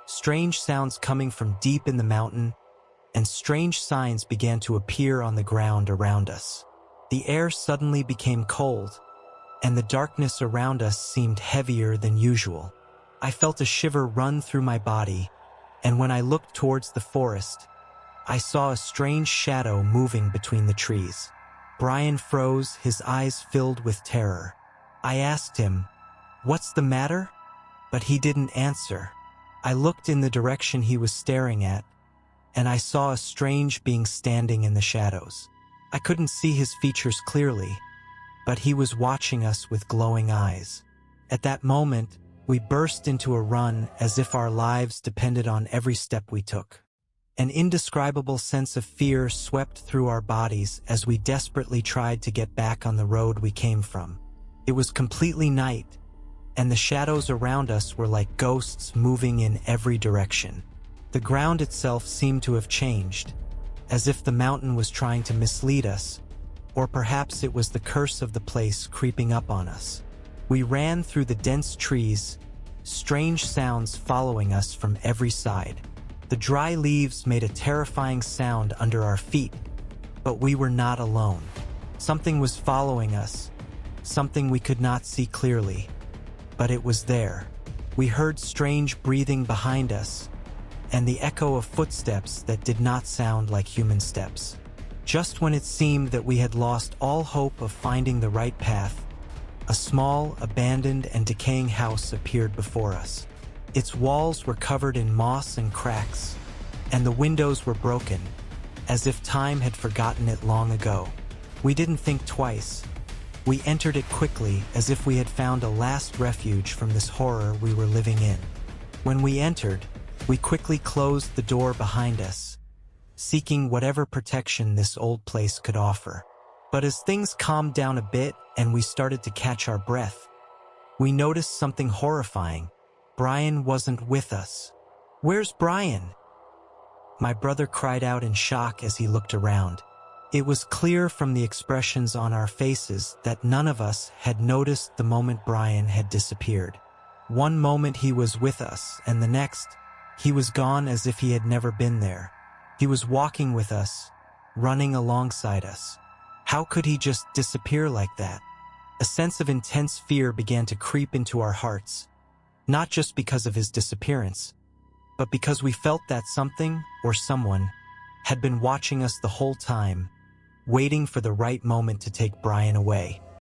strange sounds coming from deep in the mountain, and strange signs began to appear on the ground around us. The air suddenly became cold, and the darkness around us seemed heavier than usual. I felt a shiver run through my body, and when I looked towards the forest, I saw a strange shadow moving between the trees. Brian froze, his eyes filled with terror. I asked him, "What's the matter?" But he didn't answer. I looked in the direction he was staring at, and I saw a strange being standing in the shadows. I couldn't see his features clearly, but he was watching us with glowing eyes. At that moment, we burst into a run as if our lives depended on every step we took. An indescribable sense of fear swept through our bodies as we desperately tried to get back on the road we came from. It was completely night, and the shadows around us were like ghosts moving in every direction. The ground itself seemed to have changed, as if the mountain was trying to mislead us, or perhaps it was the curse of the place creeping up on us. We ran through the dense trees, strange sounds following us from every side. The dry leaves made a terrifying sound under our feet, but we were not alone. Something was following us, something we could not see clearly, but it was there. We heard strange breathing behind us, and the echo of footsteps that did not sound like human steps. Just when it seemed that we had lost all hope of finding the right path, a small, abandoned, and decaying house appeared before us. Its walls were covered in moss and cracks, and the windows were broken, as if time had forgotten it long ago. We didn't think twice. We entered it quickly, as if we had found a last refuge from this horror we were living in. When we entered, we quickly closed the door behind us, seeking whatever protection this old place could offer. But as things calmed down a bit and we started to catch our breath, we noticed something horrifying. Brian wasn't with us. "Where's Brian?" My brother cried out in shock as he looked around. It was clear from the expressions on our faces that none of us had noticed the moment Brian had disappeared. One moment he was with us, and the next, he was gone as if he had never been there. He was walking with us, running alongside us. How could he just disappear like that? A sense of intense fear began to creep into our hearts, not just because of his disappearance, but because we felt that something or someone had been watching us the whole time, waiting for the right moment to take Brian away.